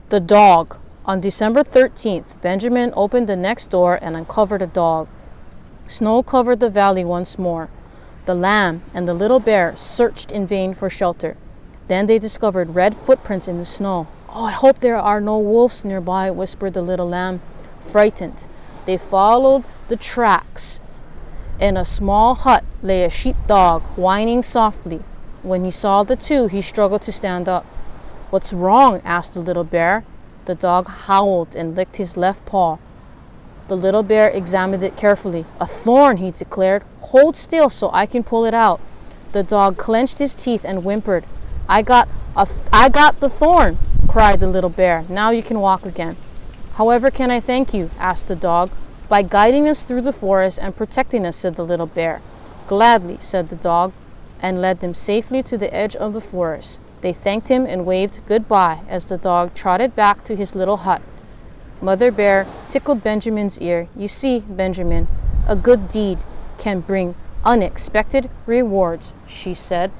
The dog. On December 13th, Benjamin opened the next door and uncovered a dog. Snow covered the valley once more. The lamb and the little bear searched in vain for shelter. Then they discovered red footprints in the snow. "Oh, I hope there are no wolves nearby," whispered the little lamb, frightened. They followed the tracks. In a small hut lay a sheepdog, whining softly. When he saw the two, he struggled to stand up. "What's wrong?" asked the little bear. The dog howled and licked his left paw. The little bear examined it carefully. "A thorn," he declared. "Hold still so I can pull it out." The dog clenched his teeth and whimpered. I got the thorn," cried the little bear. "Now you can walk again." "However can I thank you?" asked the dog. "By guiding us through the forest and protecting us," said the little bear. "Gladly," said the dog, and led them safely to the edge of the forest. They thanked him and waved goodbye as the dog trotted back to his little hut. Mother Bear tickled Benjamin's ear. "You see, Benjamin, a good deed can bring unexpected rewards," she said.